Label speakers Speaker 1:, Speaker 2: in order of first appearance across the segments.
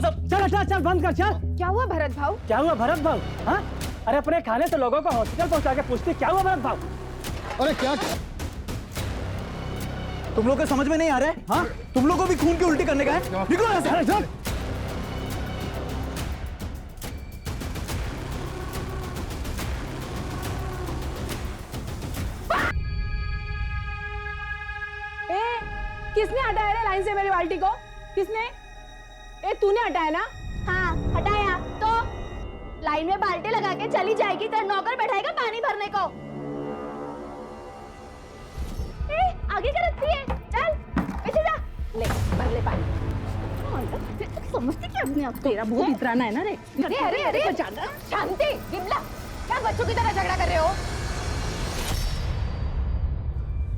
Speaker 1: सब। चल चल चल बंद कर चल।
Speaker 2: क्या हुआ भरत भाऊ?
Speaker 1: क्या हुआ भरत भाऊ? हाँ अरे अपने खाने से लोगों को हॉस्पिटल पहुंचा के पूछती क्या हुआ भरत भाऊ?
Speaker 3: अरे क्या तुम लोग को समझ में नहीं आ रहा है? हाँ तुम लोग को भी खून की उल्टी करने का है? निकलो यहाँ से।
Speaker 1: अरे चल।
Speaker 2: किसने हटाया रे लाइन से मेरी बाल्टी को? किसने? तूने हटाया ना?
Speaker 4: हाँ हटाया तो लाइन में बाल्टी लगा के चली जाएगी, तेरा नौकर बैठाएगा पानी भरने को। आगे क्या रखती है? चल पीछे जा, ले भर ले पानी। समझती क्या अपने आप?
Speaker 2: तेरा बहुत इतराना है ना रे।
Speaker 4: अरे अरे अरे शांति विमला, क्या बच्चों की तरह झगड़ा कर रहे हो?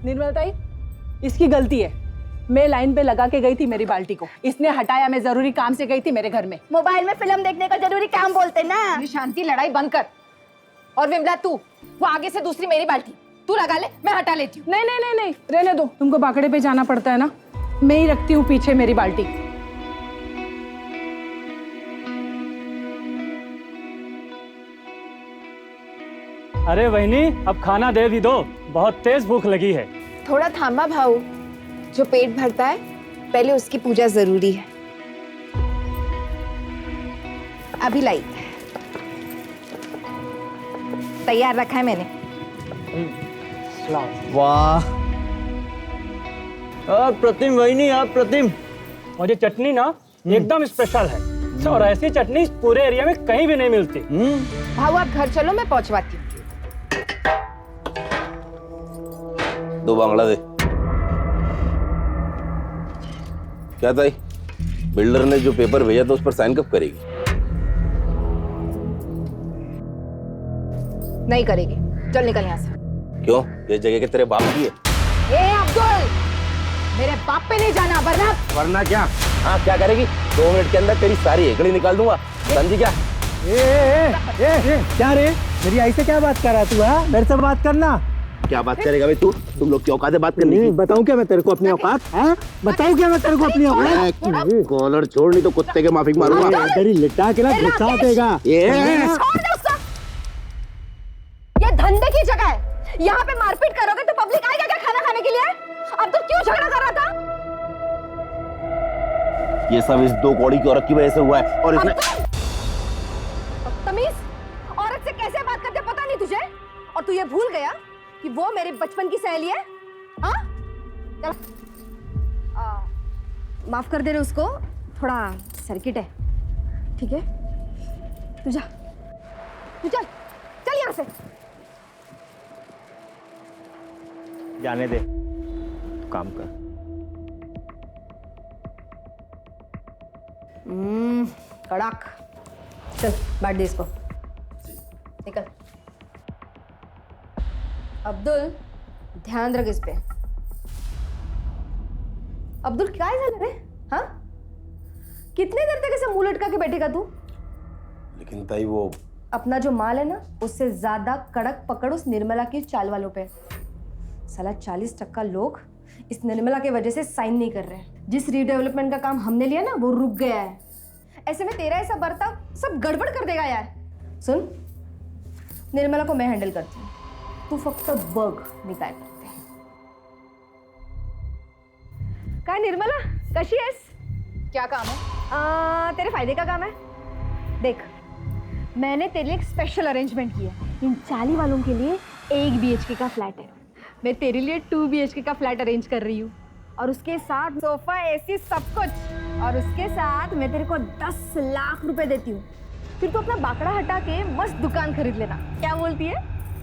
Speaker 2: निर्मलताई, इसकी गलती है। मैं लाइन पे लगा के गई थी मेरी बाल्टी को, इसने हटाया। मैं जरूरी काम से गई थी मेरे घर में।
Speaker 4: मोबाइल में फिल्म देखने का जरूरी काम बोलते ना।
Speaker 5: शांति लड़ाई बंद कर। और विमला तू वो आगे से दूसरी मेरी बाल्टी तू लगा ले, मैं हटा लेती हूँ।
Speaker 2: नहीं नहीं नहीं नहीं रहने दो, तुमको बाकड़े पे जाना पड़ता है ना, मैं ही रखती हूँ पीछे मेरी बाल्टी।
Speaker 1: अरे वहिनी अब खाना दे भी दो, बहुत तेज भूख लगी है।
Speaker 5: थोड़ा थामा भाऊ, जो पेट भरता है पहले उसकी पूजा जरूरी है। अभी लाई, तैयार रखा है मैंने।
Speaker 3: वाह प्रतिम वहिनी, आप प्रतिम।
Speaker 1: और ये चटनी ना एकदम स्पेशल है और ऐसी चटनी पूरे एरिया में कहीं भी नहीं मिलती।
Speaker 5: भाऊ आप घर चलो, मैं पहुंचवाती हूँ।
Speaker 6: दो बांग्ला दे। क्या ताई, बिल्डर ने जो पेपर भेजा था उस पर साइन कब करेगी?
Speaker 5: नहीं करेगी, चल निकल यहाँ से।
Speaker 6: क्यों? ये जगह के तेरे बाप की है?
Speaker 5: ए अब्दुल, मेरे बाप पे नहीं जाना, वरना
Speaker 6: क्या? हाँ क्या करेगी? 2 मिनट के अंदर तेरी सारी हेकड़ी निकाल दूंगा। समझी क्या?
Speaker 3: क्या रे, मेरी आई से क्या बात कर रहा तू? हाँ मेरे से बात करना।
Speaker 6: क्या बात करेगा भाई तू? तुम लोग क्या औकात है बात करने की?
Speaker 3: बताऊं क्या मैं तेरे को अपनी औकात? बताऊं क्या मैं तेरे को अपनी औकात?
Speaker 6: कॉलर छोड़, नहीं तो कुत्ते के माफिक मारूंगा।
Speaker 3: तेरी लिटा के ना घुसा देगा।
Speaker 4: छोड़ दो उसको। ये धंधे की जगह है, यहाँ पे मारपीट करोगे तो पब्लिक आएगा क्या खाना खाने के लिए? अब तो क्यों झगड़ा कर रहा था?
Speaker 6: ये सब इस 2 कौड़ी की औरत की वजह से हुआ है। और इसने
Speaker 4: तमीज, औरत से कैसे बात करते पता नहीं तुझे? और तू ये भूल गया कि वो मेरे बचपन की सहेली है? हाँ चल, माफ कर दे रहे उसको, थोड़ा सर्किट है। ठीक है तू जा, तू चल चल यहाँ से।
Speaker 3: जाने दे, तू काम कर।
Speaker 4: कड़क, चल बांट दे इसको, निकल। अब्दुल ध्यान रख इस पे। अब्दुल क्या है रे? हाँ कितने देर तक ऐसे मुंह लटका के बैठेगा तू?
Speaker 6: लेकिन ताई वो
Speaker 4: अपना जो माल है ना उससे ज्यादा कड़क पकड़ उस निर्मला की चाल वालों पे। साला 40% लोग इस निर्मला के वजह से साइन नहीं कर रहे हैं। जिस रीडेवलपमेंट का काम हमने लिया ना वो रुक गया है। ऐसे में तेरा ऐसा बर्ताव सब गड़बड़ कर देगा यार। सुन, निर्मला को मैं हैंडल करती हूँ, तू फक्त बघ मी काय करते। काय निर्मला कशी आहेस?
Speaker 5: क्या काम है?
Speaker 4: तेरे फायदे का काम है। देख मैंने तेरे लिए एक स्पेशल अरेंजमेंट किया। इन 40 वालों के लिए 1 BHK का फ्लैट है, मैं तेरे लिए 2 BHK का फ्लैट अरेंज कर रही हूँ। और उसके साथ सोफा AC सब कुछ। और उसके साथ मैं तेरे को 10 लाख रुपए देती हूँ। फिर तू अपना बाकड़ा हटा के मस्त दुकान खरीद लेना। क्या बोलती है?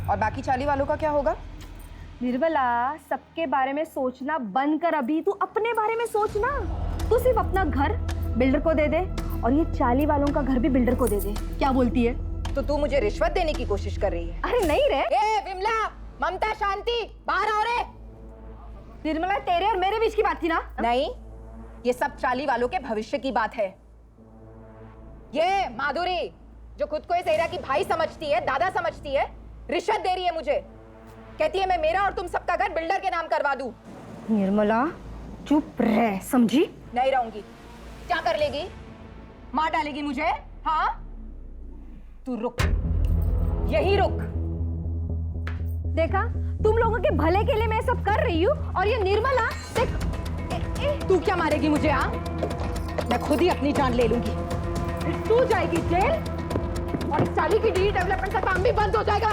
Speaker 5: और बाकी 40 वालों का क्या होगा?
Speaker 4: निर्मला सबके बारे में सोचना बंद कर, अभी तू अपने बारे में सोचना। तू सिर्फ अपना घर बिल्डर को दे दे और ये 40 वालों का घर भी बिल्डर को दे दे। क्या बोलती है?
Speaker 5: तो तू मुझे रिश्वत देने की कोशिश कर रही है?
Speaker 4: अरे नहीं रे।
Speaker 5: ए विमला, ममता, शांति, बाहर आओ रे।
Speaker 4: निर्मला तेरे और मेरे बीच की बात थी ना?
Speaker 5: नहीं, ये सब 40 वालों के भविष्य की बात है। ये माधुरी जो खुद को इस एरिया की भाई समझती है, दादा समझती है, रिश्वत दे रही है मुझे। कहती है मैं मेरा और तुम सबका घर बिल्डर के नाम करवा दूं।
Speaker 4: निर्मला चुप रह, समझी?
Speaker 5: नहीं रहूंगी। क्या कर लेगी? मार डालेगी मुझे? हाँ, तू रुक, यही रुक।
Speaker 4: देखा, तुम लोगों के भले के लिए मैं सब कर रही हूँ, और ये निर्मला देख।
Speaker 5: तू क्या मारेगी मुझे? हाँ, मैं खुद ही अपनी जान ले लूंगी। तू जाएगी जेल, और इस साली की डी डेवलपमेंट का काम भी बंद हो जाएगा।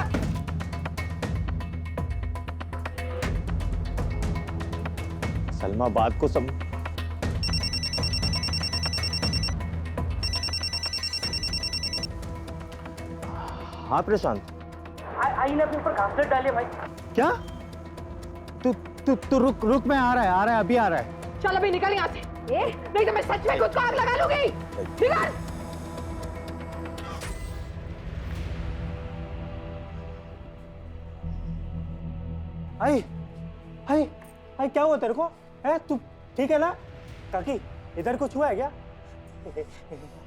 Speaker 3: सलमा बात को सम हाँ प्रशांत,
Speaker 1: आई ने अपने ऊपर घासलेट डाली है भाई।
Speaker 3: क्या? तू रुक, मैं आ रहा है, अभी आ रहा है।
Speaker 5: चल अभी निकल यहाँ से, नहीं तो मैं सच में खुद को आग लगा लूंगी। निकल।
Speaker 3: आई क्या हुआ तेरे को? है तू ठीक है ना? काकी इधर कुछ हुआ है क्या?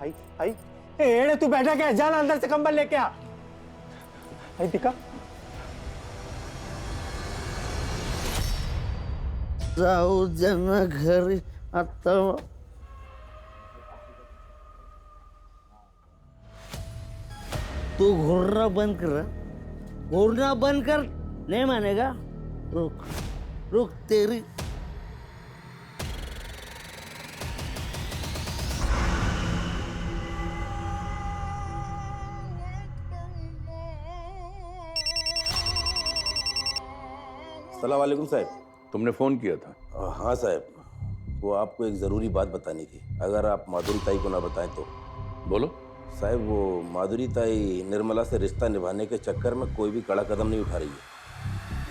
Speaker 3: आई एड़े तू बैठा क्या? जाना अंदर से कंबल लेके आ। आई दिखा
Speaker 7: जाऊ जना घरी आता तू घूरना बंद कर, नहीं मानेगा? रुक तेरी
Speaker 6: अस्सलाम वालेकुम साहब।
Speaker 8: तुमने फोन किया था?
Speaker 6: हाँ साहब, वो आपको एक ज़रूरी बात बतानी थी, अगर आप माधुरी ताई को ना बताएं तो।
Speaker 8: बोलो।
Speaker 6: साहब, वो माधुरी ताई निर्मला से रिश्ता निभाने के चक्कर में कोई भी कड़ा कदम नहीं उठा रही है,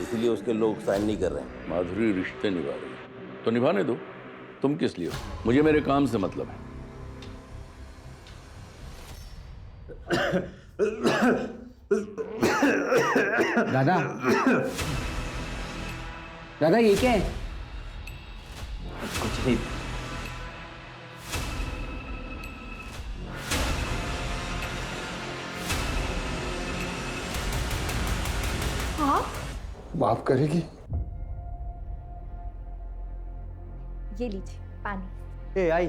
Speaker 6: इसीलिए उसके लोग साइन नहीं कर रहे हैं।
Speaker 8: माधुरी रिश्ते निभा रही है तो निभाने दो, तुम किस लिए हो? मुझे मेरे काम से मतलब है।
Speaker 9: दादा ये क्या है?
Speaker 3: कुछ नहीं।
Speaker 10: माफ करेगी?
Speaker 4: ये लीजिए पानी।
Speaker 3: ए आई,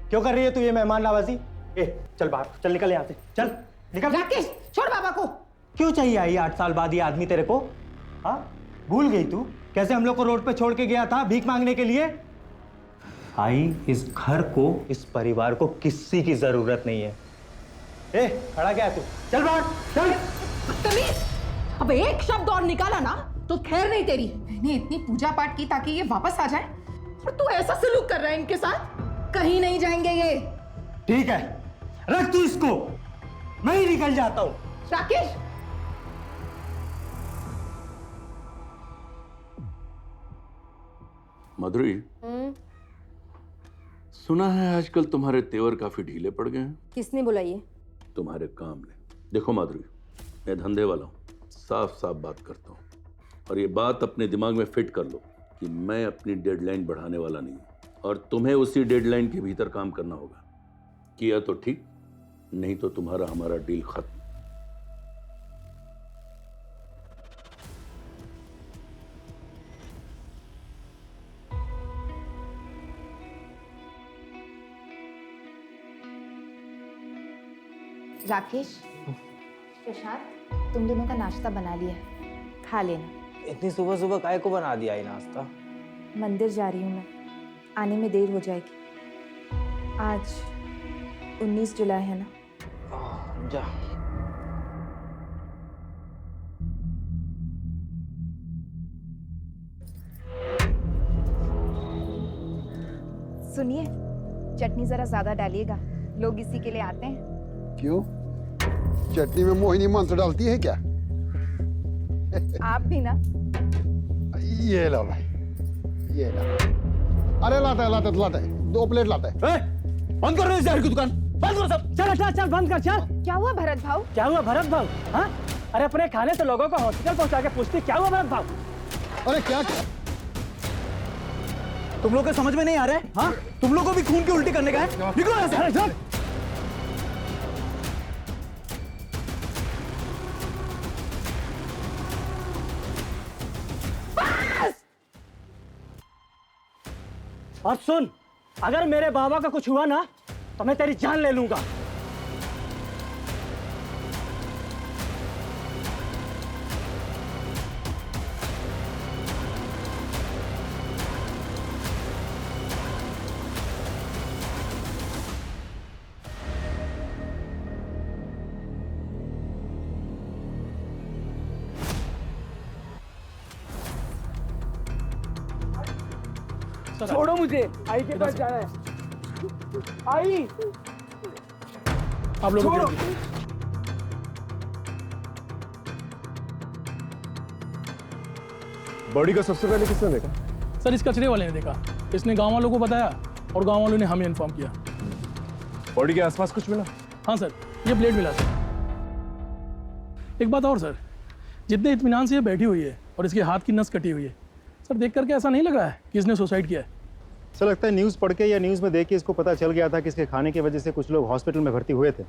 Speaker 3: क्यों कर रही है तू ये मेहमान नवाजी? ए चल बाहर, चल निकल यहाँ से, चल निकल।
Speaker 5: राकेश, छोड़ बाबा को।
Speaker 3: क्यों चाहिए आई 8 साल बाद ये आदमी तेरे को? हाँ, भूल गई तू कैसे हम लोग को रोड पे छोड़ के गया था भीख मांगने के लिए? आई, इस घर को, इस परिवार को किसी की जरूरत नहीं है। ए खड़ा क्या है तू? चल बाहर, चल।
Speaker 5: तमीज, अब एक शब्द और निकाला ना तो खैर नहीं तेरी। मैंने इतनी पूजा पाठ की ताकि ये वापस आ जाए, और तू ऐसा सलूक कर रहा है इनके साथ। कहीं नहीं जाएंगे ये।
Speaker 3: ठीक है, रख तू इसको, मैं ही निकल जाता हूं।
Speaker 5: राकेश,
Speaker 8: माधुरी, सुना है आजकल तुम्हारे तेवर काफी ढीले पड़ गए हैं।
Speaker 4: किसने बोला ये?
Speaker 8: तुम्हारे काम ने। देखो माधुरी, मैं धंधे वाला हूँ, साफ साफ बात करता हूँ, और ये बात अपने दिमाग में फिट कर लो कि मैं अपनी डेडलाइन बढ़ाने वाला नहीं हूँ, और तुम्हें उसी डेडलाइन के भीतर काम करना होगा। किया तो ठीक, नहीं तो तुम्हारा हमारा डील खत्म।
Speaker 5: राकेश, प्रशांत, तुम दोनों का नाश्ता बना लिया है, खा लेना।
Speaker 3: इतनी सुबह सुबह काय को बना दिया ये नाश्ता?
Speaker 5: मंदिर जा रही हूँ मैं, आने में देर हो जाएगी। आज 19 जुलाई है ना?
Speaker 3: जा।
Speaker 5: सुनिए, चटनी जरा ज्यादा डालिएगा, लोग इसी के लिए आते हैं।
Speaker 10: क्यों? चटनी में मोहिनी मंत्र डालती है क्या?
Speaker 5: आप भी ना।
Speaker 10: ये लो भाई, ये लो। अरे लाता है 2 प्लेट लाता है।
Speaker 3: बंद कर रहे हो जहर की दुकान, बंद करो सब। चल बंद कर, चल।
Speaker 5: क्या हुआ भरत भाव?
Speaker 1: क्या हुआ भरत भाव? हाँ, अरे अपने खाने से लोगों को हॉस्पिटल पहुंचा के पूछती क्या हुआ भरत भाव?
Speaker 10: अरे क्या?
Speaker 3: तुम लोग को समझ में नहीं आ रहा है? हाँ, तुम लोग को भी खून की उल्टी करने का है? निकलो यहाँ से, चल।
Speaker 1: और सुन, अगर मेरे बाबा का कुछ हुआ ना तो मैं तेरी जान ले लूंगा।
Speaker 9: छोड़ो मुझे, आई के पास जाना है। आई,
Speaker 1: आप लोग
Speaker 9: छोड़ो।
Speaker 10: बॉडी को सबसे पहले किसने देखा?
Speaker 9: सर इस कचरे वाले ने देखा, इसने गांव वालों को बताया और गांव वालों ने हमें इन्फॉर्म किया।
Speaker 10: बॉडी के आसपास कुछ मिला?
Speaker 9: हाँ सर, ये ब्लेड मिला सर। एक बात और सर, जितने इत्मीनान से ये बैठी हुई है और इसके हाथ की नस कटी हुई है, सर देख करके ऐसा नहीं लग रहा है कि इसने सुसाइड किया है।
Speaker 3: सर लगता है न्यूज़ पढ़ के या न्यूज़ में देख के इसको पता चल गया था कि इसके खाने की वजह से कुछ लोग हॉस्पिटल में भर्ती हुए थे,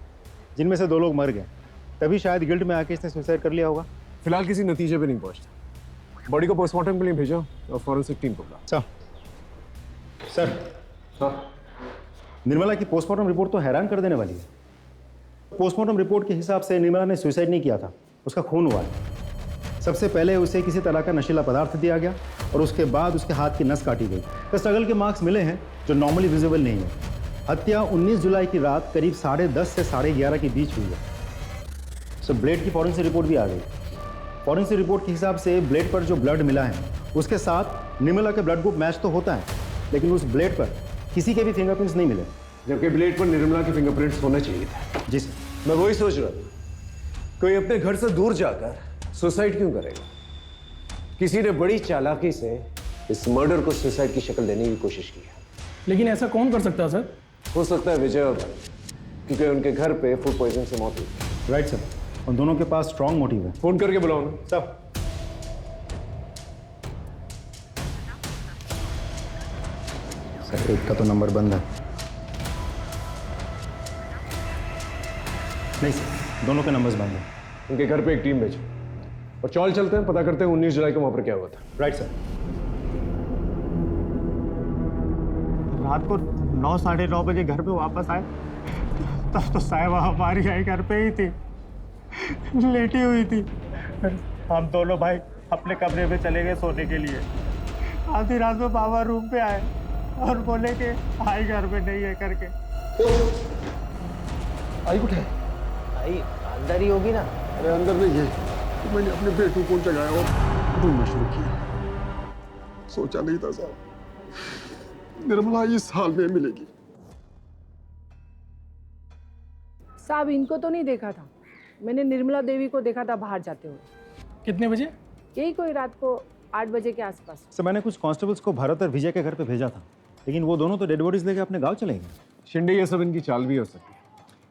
Speaker 3: जिनमें से 2 लोग मर गए। तभी शायद गिल्ट में आके इसने सुसाइड कर लिया होगा।
Speaker 10: फिलहाल किसी नतीजे पे नहीं पहुंचता। बॉडी को पोस्टमार्टम के लिए भेजो और फॉरेंसिक टीम को बुलाओ।
Speaker 3: सर
Speaker 10: हाँ,
Speaker 3: निर्मला की पोस्टमार्टम रिपोर्ट तो हैरान कर देने वाली है। पोस्टमार्टम रिपोर्ट के हिसाब से निर्मला ने सुसाइड नहीं किया था, उसका खून हुआ है। सबसे पहले उसे किसी तरह का नशीला पदार्थ दिया गया और उसके बाद उसके हाथ की नस काटी गई। स्ट्रगल के मार्क्स मिले हैं जो नॉर्मली विजिबल नहीं है। हत्या 19 जुलाई की रात करीब 10:30 से 11:30 के बीच हुई है। सो ब्लेड की फॉरेंसिक रिपोर्ट भी आ गई। फॉरेंसिक रिपोर्ट के हिसाब से ब्लेड पर जो ब्लड मिला है उसके साथ निर्मला के ब्लड ग्रुप मैच तो होता है, लेकिन उस ब्लेड पर किसी के भी फिंगरप्रिंट्स नहीं मिले,
Speaker 10: जबकि ब्लेड पर निर्मला के फिंगरप्रिंट्स होने चाहिए थे।
Speaker 3: जी सर।
Speaker 10: मैं वही सोच रहा था, कोई अपने घर से दूर जाकर सुसाइड क्यों करेगा? किसी ने बड़ी चालाकी से इस मर्डर को सुसाइड की शक्ल देने की कोशिश की है।
Speaker 9: लेकिन ऐसा कौन कर सकता है सर?
Speaker 10: हो सकता है विजय और भाई, क्योंकि उनके घर पे फूड पॉइजन से मौत हुई।
Speaker 3: राइट सर, उन दोनों के पास स्ट्रॉन्ग मोटिव है।
Speaker 10: फोन करके बुलाओ ना।
Speaker 3: सब सर, एक का तो नंबर बंद है। नहीं सर, दोनों के नंबर्स बंद हैं।
Speaker 10: उनके घर पे एक टीम भेजो और चौल चलते हैं, पता करते हैं 19 जुलाई को वहां पर क्या हुआ था।
Speaker 3: Right sir. रात को 9 साढ़े 9 बजे घर पे वापस आए तब तो साहिबा हमारी आई घर पे ही थी, लेटी हुई थी। हम दोनों भाई अपने कमरे में चले गए सोने के लिए। आधी रात में बाबा रूम पे आए और बोले कि आई घर पे नहीं है करके।
Speaker 10: आई उठे?
Speaker 7: आई अंदर ही होगी ना।
Speaker 10: अरे अंदर नहीं है, तो मैंने अपने बेटू को जगाया और ढूंढना शुरू किया। सोचा नहीं था साहब निर्मला इस हाल में मिलेगी।
Speaker 2: साहब इनको तो नहीं देखा था, मैंने निर्मला देवी को देखा था बाहर जाते हुए।
Speaker 9: कितने बजे?
Speaker 2: यही कोई रात को 8 बजे के आसपास।
Speaker 3: सर मैंने कुछ कांस्टेबल्स को भरत और विजय के घर पे भेजा था, लेकिन वो दोनों तो डेड बॉडीज लेके अपने गांव चले गए।
Speaker 10: शिंदे ये सब इनकी चाल भी हो सकती है।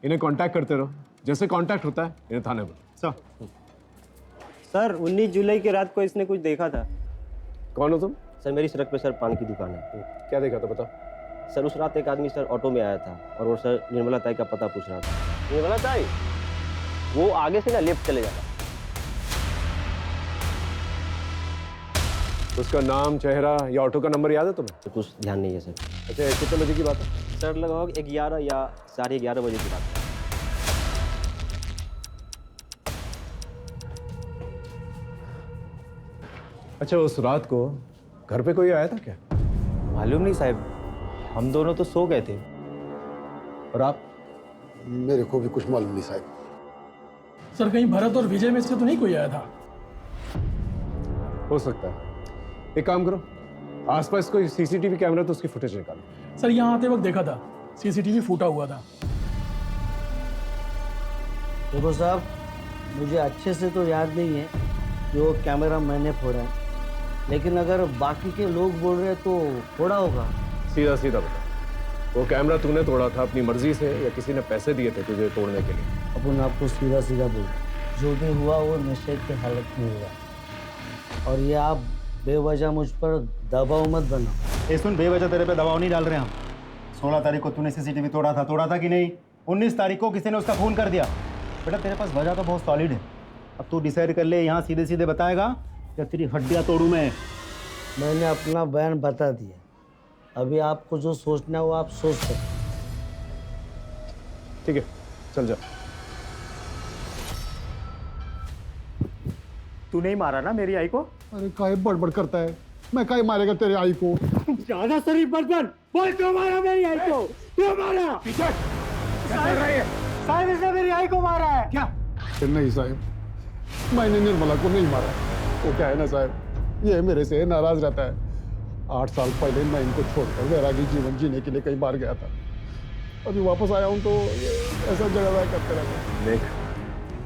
Speaker 10: इन्हें कांटेक्ट करते रहो, जैसे कांटेक्ट होता है इन्हें थाने बुलाओ।
Speaker 11: सर 19 जुलाई की रात को इसने कुछ देखा था।
Speaker 10: कौन हो तुम?
Speaker 11: सर मेरी सड़क पे सर पान की दुकान है।
Speaker 10: क्या देखा था बताओ।
Speaker 11: सर उस रात एक आदमी सर ऑटो में आया था और वो सर निर्मला ताई का पता पूछ रहा था। निर्मला ताई वो आगे से ना लेफ्ट चले जाता।
Speaker 10: उसका नाम, चेहरा या ऑटो का नंबर याद है तुम्हें?
Speaker 11: तो कुछ ध्यान नहीं है सर।
Speaker 10: अच्छा कितने बजे की बात है?
Speaker 11: सर लगभग 11 या 11:30 बजे की बात है।
Speaker 10: अच्छा उस रात को घर पे कोई आया था क्या?
Speaker 11: मालूम नहीं साहब, हम दोनों तो सो गए थे।
Speaker 10: और आप?
Speaker 12: मेरे को भी कुछ मालूम नहीं साहब।
Speaker 9: सर कहीं भरत और विजय में से तो नहीं कोई आया था?
Speaker 10: हो सकता है। एक काम करो, आसपास कोई सीसीटीवी कैमरा तो उसकी फुटेज निकालो।
Speaker 9: सर यहाँ आते वक्त देखा था, सीसीटीवी फूटा हुआ था।
Speaker 7: देखो साहब, मुझे अच्छे से तो याद नहीं है जो कैमरा मैंने फोड़ा है, लेकिन अगर बाकी के लोग बोल रहे हैं तो फोड़ा होगा।
Speaker 10: सीधा सीधा बता, वो कैमरा तूने तोड़ा था अपनी मर्जी से या किसी ने पैसे दिए थे तुझे तोड़ने के लिए?
Speaker 7: अपन आपको सीधा सीधा बोल, जो भी हुआ वो नशे की हालत में हुआ, और ये आप बेवजह मुझ पर दबाव मत बनाओ।
Speaker 3: ए सुन, बेवजह तेरे पे दबाव नहीं डाल रहे हम। 16 तारीख को तूने सीसीटीवी तोड़ा था कि नहीं? 19 तारीख को किसी ने उसका खून कर दिया। बेटा तेरे पास वजह तो बहुत सॉलिड है। अब तू डिसाइड कर ले, यहाँ सीधे सीधे बताएगा या तेरी हड्डियाँ तोड़ूं मैं?
Speaker 7: मैंने अपना बयान बता दिया, अभी आपको जो सोचना है वो आप सोच सकते।
Speaker 10: ठीक है, चल जा।
Speaker 3: तू नहीं मारा ना मेरी आई को?
Speaker 12: अरे काहे बड़बड़ करता है, मैं काहे मारेगा तेरे आई को?
Speaker 3: ज्यादा शरीफ बर्तन बोल, क्यों मारा मेरी आई को? क्यों मारा? पीछे साहब, इसने मेरी आई को मारा है क्या?
Speaker 12: नहीं साहब, मैंने निर्मला को नहीं मारा। वो क्या है ना साहब, ये मेरे से नाराज रहता है। 8 साल पहले मैं इनको छोड़कर वैरागी जीवन जीने के लिए कई बार गया था। अभी वापस आया हूँ तो ये ऐसा झगड़ा करते रहते हैं।
Speaker 10: देख,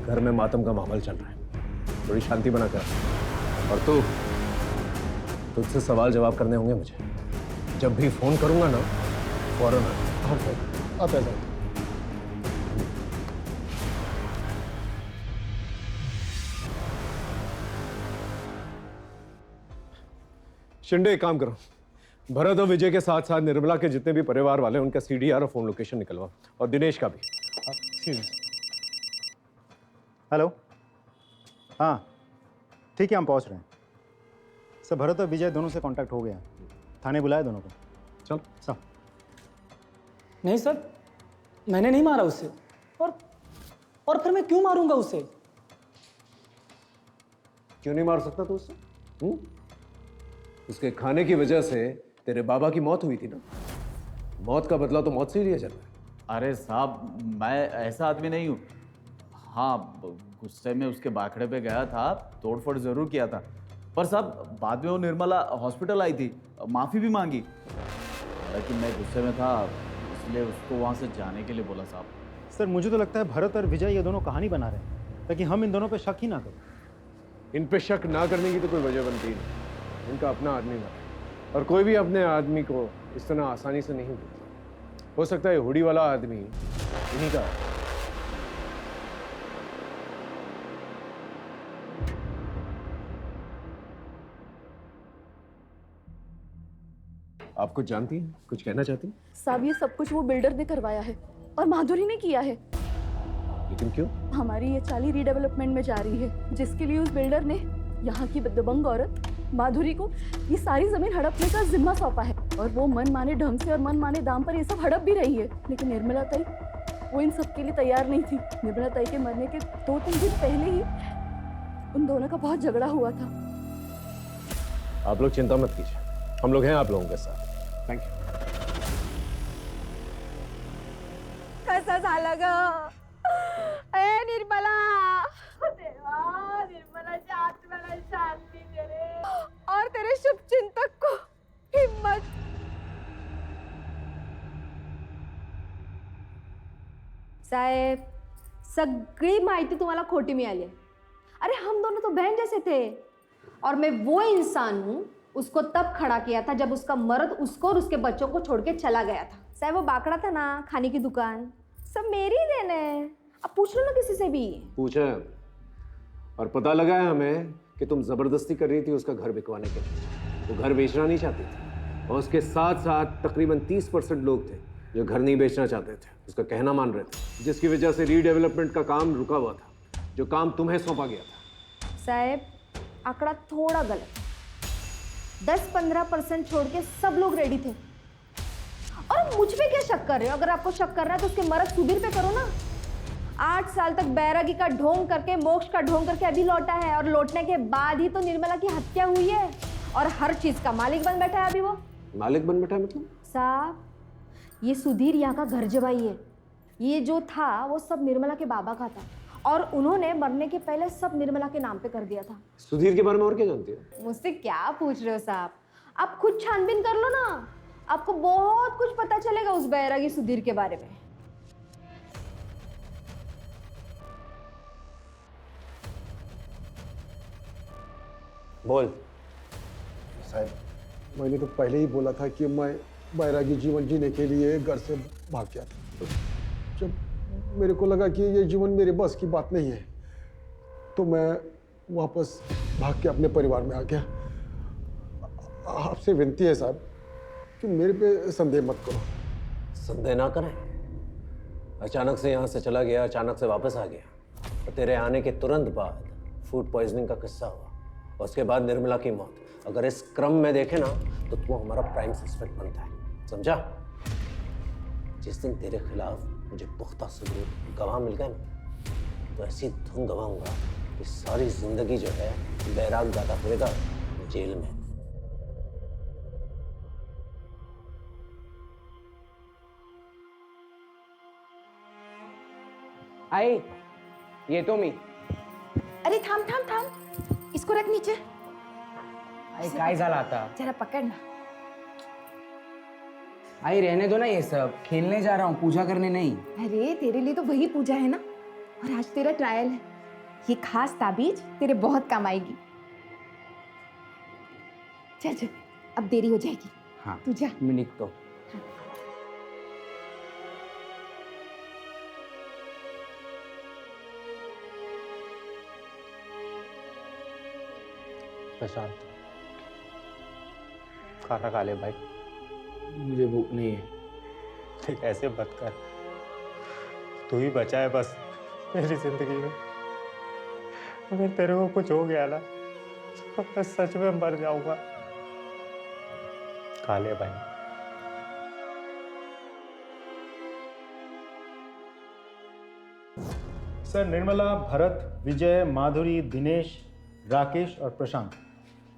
Speaker 10: घर में मातम का माहौल चल रहा है, थोड़ी शांति बना कर। और तुझसे सवाल जवाब करने होंगे मुझे। जब भी फोन करूंगा ना, फौरन आ।
Speaker 12: हाँ साहब, आता है साहब।
Speaker 10: शिंदे, एक काम करो, भरत और विजय के साथ साथ निर्मला के जितने भी परिवार वाले उनका सीडीआर और फोन लोकेशन निकलवा, और दिनेश का भी।
Speaker 13: हेलो, हाँ ठीक है, हम पहुंच रहे हैं सर। भरत और विजय दोनों से कांटेक्ट हो गया, थाने बुलाया दोनों को।
Speaker 10: चल
Speaker 13: सर।
Speaker 1: नहीं सर, मैंने नहीं मारा उसे। और फिर मैं क्यों मारूंगा उसे?
Speaker 10: क्यों नहीं मार सकता तू उससे? उसके खाने की वजह से तेरे बाबा की मौत हुई थी ना। मौत का बदला तो मौत से ही लिया जाता है।
Speaker 14: अरे साहब, मैं ऐसा आदमी नहीं हूँ। हाँ, गुस्से में उसके बाखड़े पे गया था, तोड़फोड़ जरूर किया था, पर साहब बाद में वो निर्मला हॉस्पिटल आई थी, माफ़ी भी मांगी। लेकिन मैं गुस्से में था, इसलिए उसको वहाँ से जाने के लिए बोला साहब।
Speaker 13: सर मुझे तो लगता है भरत और विजय ये दोनों कहानी बना रहे हैं ताकि हम इन दोनों पे शक ही ना करें।
Speaker 10: इन पे शक ना करने की तो कोई वजह बनती नहीं। इनका अपना आदमी बना, और कोई भी अपने आदमी को इस तरह आसानी से नहीं भूलता। हो सकता है हुडी वाला आदमी इन्हीं का। आप कुछ जानती हैं? कुछ कहना चाहती हैं?
Speaker 2: साहब, ये सब कुछ वो बिल्डर ने करवाया है और माधुरी ने किया है।
Speaker 10: लेकिन क्यों?
Speaker 2: हमारी ये चाली रीडेवलपमेंट में जा रही है, जिसके लिए उस बिल्डर ने यहाँ की दबंग औरत माधुरी को ये सारी जमीन हड़पने का जिम्मा सौंपा है। और वो मन माने ढंग से और मन माने दाम पर ये सब हड़प भी रही है। लेकिन निर्मला ताई वो इन सब के लिए तैयार नहीं थी। निर्मला ताई के मरने के 2-3 दिन पहले ही उन दोनों का बहुत झगड़ा हुआ था।
Speaker 10: आप लोग चिंता मत कीजिए, हम लोग हैं आप लोगों के साथ। Thank you.
Speaker 5: कसं झालं ग? ए निर्मला, देवा, निर्मलाच्या आत्म्याला शांती दे रे, और तेरे शुभचिंतक को हिम्मत।
Speaker 4: साहेब, सगळी माहिती तुम्हाला खोटी मिळाली आहे। अरे हम दोनों तो बहन जैसे थे, और मैं वो इंसान हूँ उसको तब खड़ा किया था जब उसका मर्द उसको और उसके बच्चों को छोड़ के चला गया था। साहब, वो बाकड़ा था ना, खाने की दुकान, सब मेरी ही देन है। अब पूछ लो ना किसी से भी।
Speaker 10: पूछा है, और पता लगा है हमें कि तुम जबरदस्ती कर रही थी उसका घर बिकवाने के लिए। वो घर बेचना नहीं चाहती थी, और उसके साथ साथ तकरीबन 30% लोग थे जो घर नहीं बेचना चाहते थे, उसका कहना मान रहे थे, जिसकी वजह से रीडेवलपमेंट का काम रुका हुआ था, जो काम तुम्हें सौंपा गया था।
Speaker 4: साहब, आंकड़ा थोड़ा गलत, 10-15% छोड़ के सब लोग रेडी थे। और मुझ पे क्या शक कर रहे हो? अगर आपको शक करना है तो उसके मर्द सुधीर पे करो ना। 8 साल तक बैरागी का ढोंग करके, मोक्ष का ढोंग करके अभी लौटा है, और लौटने के बाद ही तो निर्मला की हत्या हुई है, और हर चीज का मालिक बन बैठा है अभी वो।
Speaker 10: मालिक बन बैठा है मतलब?
Speaker 4: साहब, ये सुधीर यहाँ का घर जवाई है। ये जो था वो सब निर्मला के बाबा का था, और उन्होंने मरने के पहले सब निर्मला के नाम पे कर दिया था।
Speaker 10: सुधीर के बारे में और क्या जानती हो?
Speaker 4: मुझसे क्या पूछ रहे हो साहब? आप खुद छानबीन कर लो ना, आपको बहुत कुछ पता चलेगा उस बैरागी सुधीर के बारे में।
Speaker 10: बोल।
Speaker 12: साहब, मैंने तो पहले ही बोला था कि मैं बैरागी जीवन जीने के लिए घर से भाग गया था। जब मेरे को लगा कि ये जीवन मेरे बस की बात नहीं है, तो मैं वापस भाग के अपने परिवार में आ गया। आपसे विनती है साहब कि मेरे पे संदेह मत करो।
Speaker 10: संदेह ना करें। अचानक से यहाँ से चला गया, अचानक से वापस आ गया, और तेरे आने के तुरंत बाद फूड पॉइजनिंग का किस्सा हुआ, और उसके बाद निर्मला की मौत। अगर इस क्रम में देखे ना तो तू हमारा प्राइम सस्पेक्ट बनता है, समझा? जिस दिन तेरे खिलाफ
Speaker 15: मुझे पुख्ता सबूत गवाह मिल गए ना, तो ऐसी धुन गवाऊंगा कि सारी जिंदगी जो है बैराग गाता फिरेगा जेल में।
Speaker 16: आई, ये तो मी।
Speaker 5: अरे थाम थाम थाम, इसको रख नीचे।
Speaker 16: आई काय झाला आता?
Speaker 5: जरा पकड़ना।
Speaker 16: आई रहने दो ना ये सब, खेलने जा रहा हूँ, पूजा करने नहीं।
Speaker 5: अरे तेरे लिए तो वही पूजा है ना, और आज तेरा ट्रायल है। ये खास ताबीज तेरे बहुत काम आएगी। चल चल, अब देरी हो जाएगी।
Speaker 16: हाँ,
Speaker 5: तू जा।
Speaker 16: मैं निकतो।
Speaker 3: प्रशांत, खाना खा ले भाई।
Speaker 16: मुझे भूख नहीं है।
Speaker 3: ठीक, ऐसे मत कर। तू ही बचा है बस मेरी जिंदगी में। अगर तेरे को कुछ हो गया ना तो मैं सच में मर जाऊंगा। खा ले भाई।
Speaker 13: सर, निर्मला, भरत, विजय, माधुरी, दिनेश, राकेश और प्रशांत,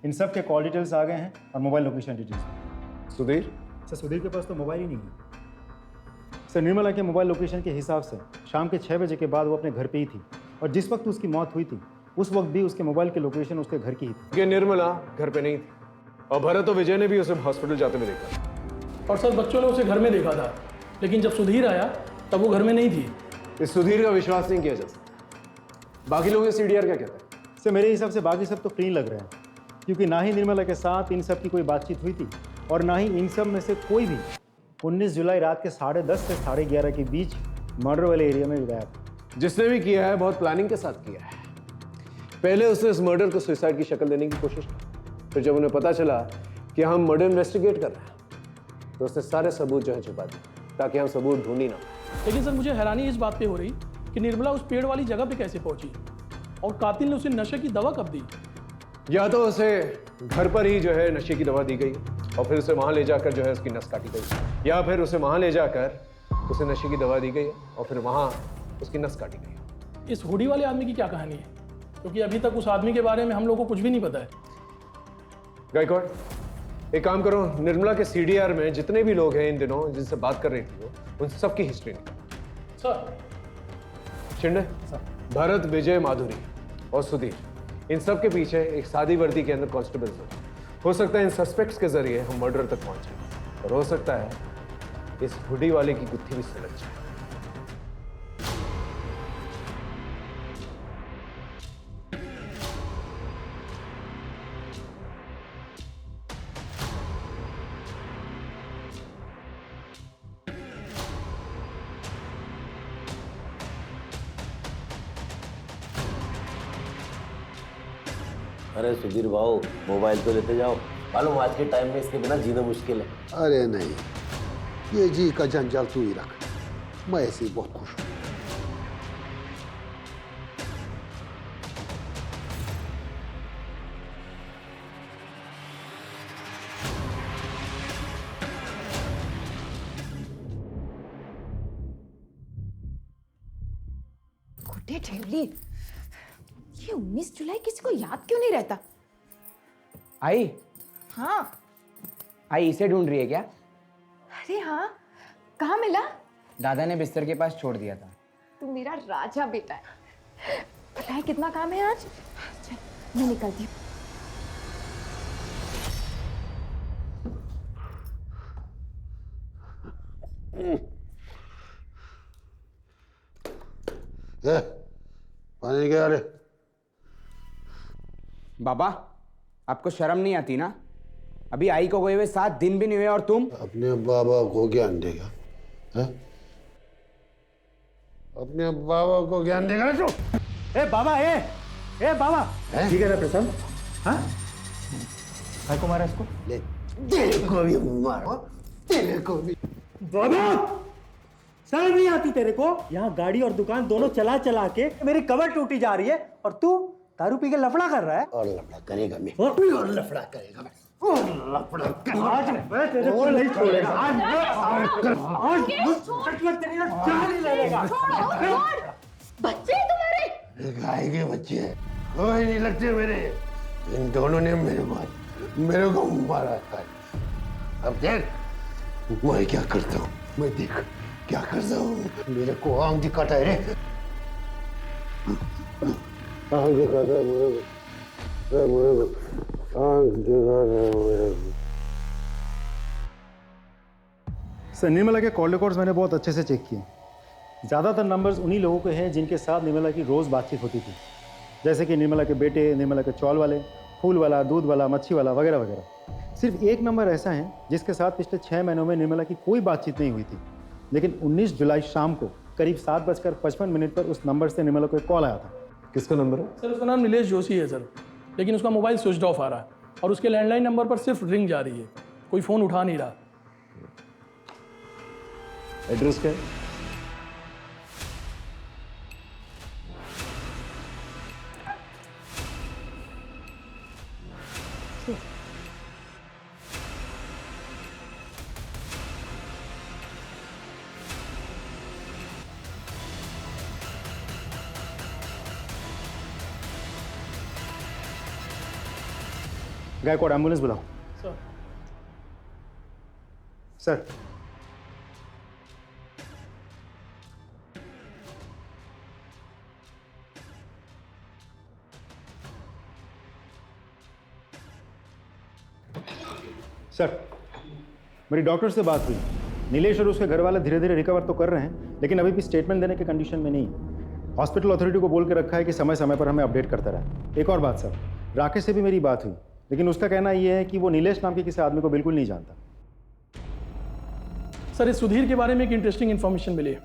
Speaker 13: इन सब के कॉल डिटेल्स आ गए हैं और mobile location details.
Speaker 10: Sudhir?
Speaker 13: Sir, Sudhir के पास तो मोबाइल ही नहीं है। सर, निर्मला के मोबाइल लोकेशन के हिसाब से शाम के 6 बजे के बाद वो अपने घर पे ही थी, और जिस वक्त उसकी मौत हुई थी उस वक्त भी उसके मोबाइल की लोकेशन उसके घर की ही थी।
Speaker 10: ये निर्मला घर पे नहीं थी, और भरत और विजय ने भी उसे हॉस्पिटल जाते हुए देखा।
Speaker 9: और सर, बच्चों ने उसे घर में देखा था, लेकिन जब सुधीर आया तब वो घर में नहीं थी।
Speaker 10: इस सुधीर का विश्वास नहीं किया जा सकता। बाकी लोग सीडीआर क्या कहते हैं?
Speaker 13: सर, मेरे हिसाब से बाकी सब तो फ्री लग रहे हैं, क्योंकि ना ही निर्मला के साथ इन सब की कोई बातचीत हुई थी, और ना ही इन सब में से कोई भी 19 जुलाई रात के 10:30 से 11:30 के बीच मर्डर वाले एरिया में गया था।
Speaker 10: जिसने भी किया है बहुत प्लानिंग के साथ किया है। पहले उसने इस मर्डर को सुसाइड की शक्ल देने की कोशिश की, फिर जब उन्हें पता चला कि हम मर्डर इन्वेस्टिगेट कर रहे हैं तो उसने सारे सबूत जो है छुपा दिए ताकि हम सबूत ढूंढ ही ना।
Speaker 9: लेकिन सर, मुझे हैरानी इस बात पे हो रही कि निर्मला उस पेड़ वाली जगह पे कैसे पहुंची, और कातिल ने उसे नशे की दवा कब दी?
Speaker 10: या तो उसे घर पर ही जो है नशे की दवा दी गई और फिर उसे वहां ले जाकर जो है उसकी नस काटी गई, या फिर उसे वहां ले जाकर उसे नशे की दवा दी गई और फिर वहां उसकी नस काटी गई।
Speaker 9: इस हुडी वाले आदमी की क्या कहानी है? क्योंकि अभी तक उस आदमी के बारे में हम लोगों को कुछ भी नहीं पता है।
Speaker 10: गायकवाड़, एक काम करो, निर्मला के सीडीआर में जितने भी लोग हैं इन दिनों जिनसे बात कर रही थी वो, उन सबकी हिस्ट्री निकालो।
Speaker 9: सर।
Speaker 10: शिंदे, भरत, विजय, माधुरी और सुधीर, इन सब के पीछे एक सादी वर्दी के अंदर कांस्टेबल हो सकता है इन सस्पेक्ट्स के जरिए हम मर्डर तक पहुंच जाए, और हो सकता है इस हुडी वाले की गुत्थी भी सुलझ जाए।
Speaker 15: अरे सुधीर भाऊ, मोबाइल तो लेते जाओ, मालूम आज के टाइम में इसके बिना जीना मुश्किल है।
Speaker 12: अरे नहीं, ये जी का जंजाल तू ही रख, मैं ऐसे ही बहुत खुश हूँ।
Speaker 5: गुड्डे ठेवली, ये 19 जुलाई किसी को याद क्यों नहीं रहता?
Speaker 16: आई?
Speaker 5: हाँ।
Speaker 16: आई इसे ढूंढ रही है क्या?
Speaker 5: अरे हाँ, कहाँ मिला?
Speaker 16: दादा ने बिस्तर के पास छोड़ दिया था।
Speaker 5: तू मेरा राजा बेटा है। पता है कितना काम है आज? चल मैं निकलती हूँ।
Speaker 12: पानी क्या रे?
Speaker 16: बाबा, आपको शर्म नहीं आती ना? अभी आई को गए हुए 7 दिन भी नहीं हुए और तुम
Speaker 12: अपने बाबा को ज्ञान देगा? है? अपने बाबा को ज्ञान देगा ना तू?
Speaker 3: ए बाबा, ए बाबा, ठीक है ना प्रशांत? हाँ, भाई को मारा इसको?
Speaker 12: ले, तेरे को भी मारो, तेरे को भी।
Speaker 3: बाबा, शर्म नहीं आती तेरे को? यहाँ गाड़ी और दुकान दोनों चला चला के मेरी कमर टूटी जा रही है, और तू दारू पी के लफड़ा कर रहा है।
Speaker 12: और लफड़ा करेगा मैं, और लफड़ा करेगा मैं।
Speaker 13: आज मैं तेरे को नहीं छोड़ेगा। आज जान ही ले लेगा।
Speaker 2: बच्चे तुम्हारे
Speaker 15: गाय के बच्चे हैं, कोई नहीं लगते मेरे। इन दोनों ने मेरे को मारा है। अब देख मैं क्या करता हूँ, मैं देख क्या करता हूँ। मेरे को आंख दिखाता है रे, आंख दिखाता है मेरे को, आंख दिखाता है मेरे को।
Speaker 13: सर निर्मला के कॉल रिकॉर्ड्स मैंने बहुत अच्छे से चेक किए। ज़्यादातर नंबर्स उन्हीं लोगों के हैं जिनके साथ निर्मला की रोज़ बातचीत होती थी, जैसे कि निर्मला के बेटे, निर्मला के चौल वाले, फूल वाला, दूध वाला, मच्छी वाला वगैरह वगैरह। सिर्फ एक नंबर ऐसा है जिसके साथ पिछले 6 महीनों में निर्मला की कोई बातचीत नहीं हुई थी, लेकिन 19 जुलाई शाम को करीब 7:55 पर उस नंबर से निर्मला को एक कॉल आया था।
Speaker 10: किसका नंबर है?
Speaker 9: सर उसका नाम नीलेश जोशी है सर, लेकिन उसका मोबाइल स्विच ऑफ आ रहा है और उसके लैंडलाइन नंबर पर सिर्फ रिंग जा रही है, कोई फ़ोन उठा नहीं रहा।
Speaker 10: एड्रेस क्या है?
Speaker 13: गायकवाड़ एम्बुलेंस बुलाओ। सर सर मेरी डॉक्टर से बात हुई। नीलेश और उसके घर वाले धीरे धीरे रिकवर तो कर रहे हैं, लेकिन अभी भी स्टेटमेंट देने के कंडीशन में नहीं है। हॉस्पिटल अथॉरिटी को बोल के रखा है कि समय समय पर हमें अपडेट करता रहे। एक और बात सर, राकेश से भी मेरी बात हुई, लेकिन उसका कहना यह है कि वो नीलेश नाम के किसी आदमी को बिल्कुल नहीं जानता।
Speaker 9: सर इस सुधीर के बारे में एक इंटरेस्टिंग इन्फॉर्मेशन मिली है।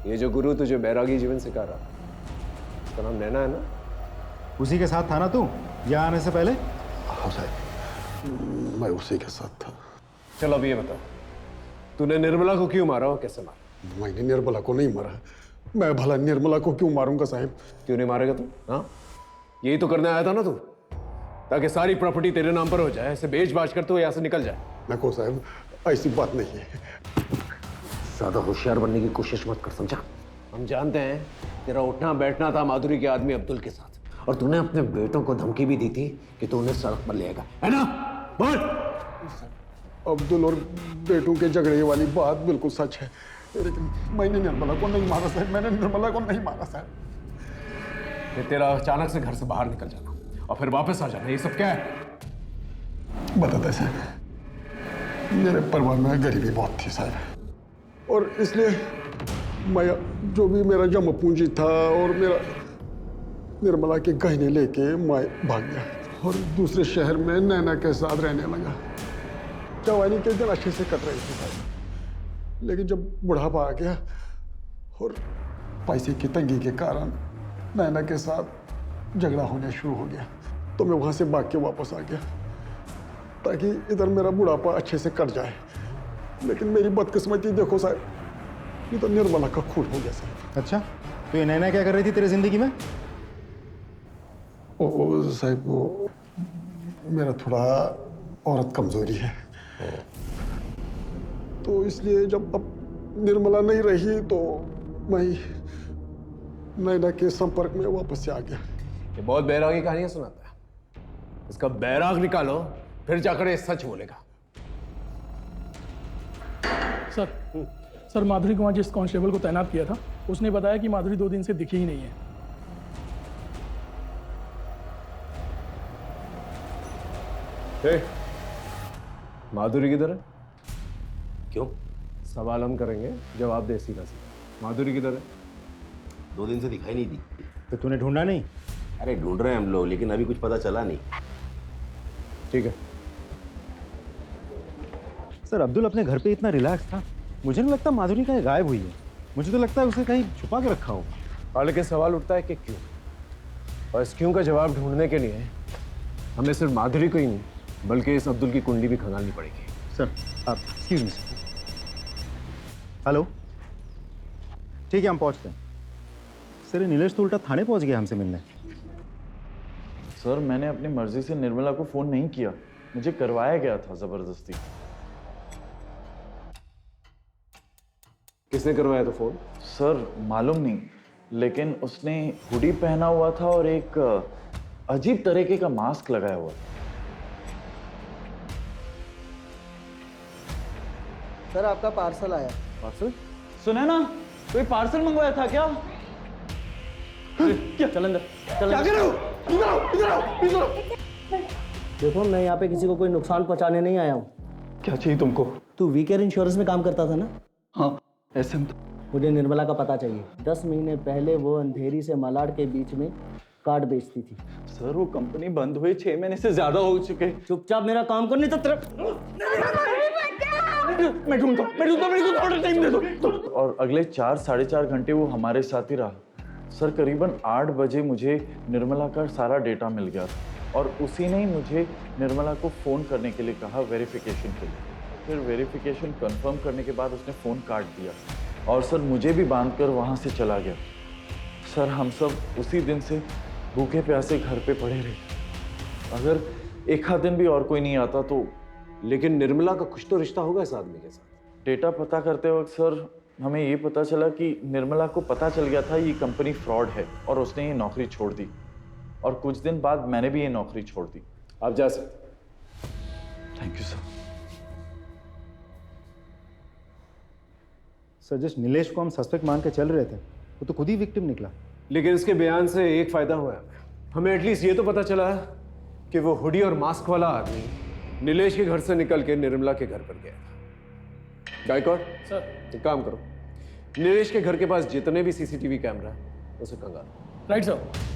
Speaker 10: ये जो गुरु तुझे बैरागी जीवन सिखा रहा, उसका नाम नैना है ना?
Speaker 13: उसी के साथ था ना तू यहाँ आने से पहले?
Speaker 12: हाँ साहब, मैं उसी के साथ था।
Speaker 10: चलो अब ये बता, तूने निर्मला को क्यों मारा और कैसे मारा?
Speaker 12: मैंने निर्मला को नहीं मारा। मैं भला निर्मला को क्यों मारूंगा साहब?
Speaker 10: क्यों नहीं मारेगा तू? हाँ, यही तो करने आया था ना तू, ताकि सारी प्रॉपर्टी तेरे नाम पर हो जाए, ऐसे बेच बाच कर तू यहाँ से निकल जाए।
Speaker 12: देखो साहब, ऐसी बात नहीं है।
Speaker 15: ज्यादा होशियार बनने की कोशिश मत कर, समझा?
Speaker 10: हम जानते हैं तेरा उठना बैठना था माधुरी के आदमी अब्दुल के साथ, और तूने अपने बेटों को धमकी भी दी थी कि तू उन्हें सड़क पर ले आएगा, है ना? बोल।
Speaker 12: अब्दुल और बेटों के झगड़े वाली बात बिल्कुल सच है, लेकिन मैंने निर्मला को नहीं मारा साहब। मैंने निर्मला को नहीं मारा साहब।
Speaker 10: फिर तेरा अचानक से घर से बाहर निकल जाना और फिर वापस आ जाना, ये सब क्या है?
Speaker 12: बताते साहब, मेरे परिवार में गरीबी बहुत थी साहब, और इसलिए मैं जो भी मेरा जमा पूंजी था और मेरा निर्मला के गहने लेके मैं भाग गया और दूसरे शहर में नैना के साथ रहने लगा। जवानी के दिन अच्छे से कट रही थी साहब, लेकिन जब बुढ़ापा आ गया और पैसे की तंगी के कारण नैना के साथ झगड़ा होना शुरू हो गया, तो मैं वहाँ से भाग के वापस आ गया ताकि इधर मेरा बुढ़ापा अच्छे से कट जाए। लेकिन मेरी बदकिस्मती देखो साहब, ये तो निर्मला का खून हो गया साहब।
Speaker 13: अच्छा, तो ये नैना क्या कर रही थी तेरी जिंदगी में?
Speaker 12: ओ साहब, वो मेरा थोड़ा औरत कमजोरी है, तो इसलिए जब अब निर्मला नहीं रही तो मैं नैना के संपर्क में वापस से आ गया।
Speaker 10: ये बहुत बैरागी कहानियां सुनाता है, इसका बैराग निकालो, फिर जाकर ये सच बोलेगा।
Speaker 9: सर माधुरी को वहाँ जिस कांस्टेबल को तैनात किया था, उसने बताया कि माधुरी 2 दिन से दिखी ही नहीं है।
Speaker 10: माधुरी किधर है?
Speaker 6: क्यों?
Speaker 10: सवाल हम करेंगे, जवाब दे सीधा सीधा। माधुरी किधर है?
Speaker 6: 2 दिन से दिखाई नहीं दी।
Speaker 13: तो तूने ढूंढा नहीं?
Speaker 6: अरे ढूंढ रहे हैं हम लोग, लेकिन अभी कुछ पता चला नहीं।
Speaker 10: ठीक है
Speaker 13: सर, अब्दुल अपने घर पे इतना रिलैक्स था, मुझे नहीं लगता माधुरी कहीं गायब हुई है। मुझे तो लगता है उसे कहीं छुपा के रखा होगा।
Speaker 10: लेकिन सवाल उठता है कि क्यों, और इस क्यों का जवाब ढूंढने के लिए हमें सिर्फ माधुरी को ही नहीं बल्कि इस अब्दुल की कुंडली भी खंगालनी पड़ेगी।
Speaker 13: सर आप एक्सक्यूज मी सर। हेलो, ठीक है हम पहुंचते हैं। सर नीलेश तो उल्टा थाने पहुंच गया हमसे मिलने।
Speaker 14: सर मैंने अपनी मर्जी से निर्मला को फोन नहीं किया, मुझे करवाया गया था जबरदस्ती।
Speaker 10: किसने करवाया था फोन?
Speaker 14: सर मालूम नहीं, लेकिन उसने हुडी पहना हुआ था और एक अजीब तरीके का मास्क लगाया हुआ था।
Speaker 7: सर आपका पार्सल आया।
Speaker 14: पार्सल? सुना ना, कोई पार्सल मंगवाया था क्या? क्या? चल अंदर, चल
Speaker 7: क्या कर रहे हो? इधर आओ, इधर आओ, इधर आओ। देखो मैं यहाँ पे किसी को कोई नुकसान पहुँचाने नहीं आया हूँ।
Speaker 14: क्या चाहिए तुमको?
Speaker 7: तू वीकेयर इंश्योरेंस में काम करता था ना?
Speaker 14: हाँ, ऐसे में तो।
Speaker 7: मुझे निर्मला का पता चाहिए। 10 महीने पहले वो अंधेरी से मालाड के बीच में कार्ड बेचती थी।
Speaker 14: सर वो कंपनी बंद हुए 6 महीने से ज्यादा हो चुके।
Speaker 7: चुपचाप मेरा काम कर, नहीं तो तेरा
Speaker 14: मैं ढूंढता हूं, मेरे को थोड़ा टाइम दे दो। और अगले 4-4.5 घंटे वो हमारे साथ ही रहा। सर करीबन 8 बजे मुझे निर्मला का सारा डेटा मिल गया और उसी ने ही मुझे निर्मला को फ़ोन करने के लिए कहा वेरिफिकेशन के लिए। फिर वेरिफिकेशन कंफर्म करने के बाद उसने फ़ोन काट दिया और सर मुझे भी बांध कर वहाँ से चला गया। सर हम सब उसी दिन से भूखे प्यासे घर पे पड़े रहे। अगर एक आध दिन भी और कोई नहीं आता तो।
Speaker 10: लेकिन निर्मला का कुछ तो रिश्ता होगा इस आदमी के साथ।
Speaker 14: डेटा पता करते वक्त सर हमें ये पता चला कि निर्मला को पता चल गया था ये कंपनी फ्रॉड है और उसने ये नौकरी छोड़ दी। और कुछ दिन बाद मैंने भी ये नौकरी छोड़ दी।
Speaker 10: आप जा सकते।
Speaker 14: Thank you sir.
Speaker 13: सर जिस नीलेश को हम सस्पेक्ट मान के चल रहे थे वो तो खुद ही विक्टिम निकला।
Speaker 10: लेकिन इसके बयान से एक फायदा हुआ है, हमें एटलीस्ट ये तो पता चला कि वो हुडी और मास्क वाला आदमी नीलेश के घर से निकल के निर्मला के घर पर गया था। गायकवाड़
Speaker 9: सर
Speaker 10: एक काम करो, नीलेश के घर के पास जितने भी सीसीटीवी कैमरा है उसे कंगालो।
Speaker 9: Right sir.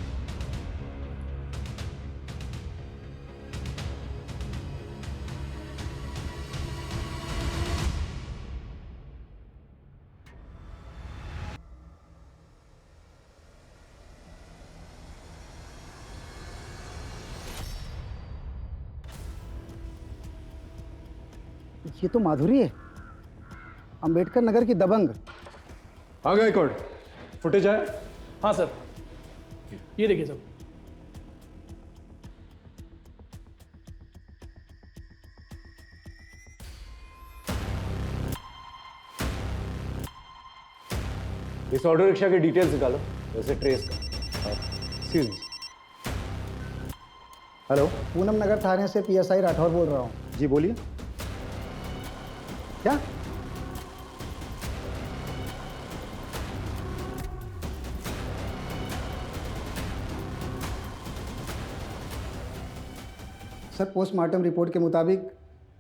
Speaker 17: ये तो माधुरी है, अंबेडकर नगर की दबंग।
Speaker 10: हाँ गायकवाड़, फुटेज आया?
Speaker 9: हाँ सर, ये देखिए सर।
Speaker 10: इस ऑटो रिक्शा के डिटेल्स निकालो, वैसे ट्रेस का। Excuse me.
Speaker 17: हेलो, पूनम नगर थाने से पीएसआई राठौर बोल रहा हूँ।
Speaker 13: जी बोलिए।
Speaker 17: क्या? सर पोस्टमार्टम रिपोर्ट के मुताबिक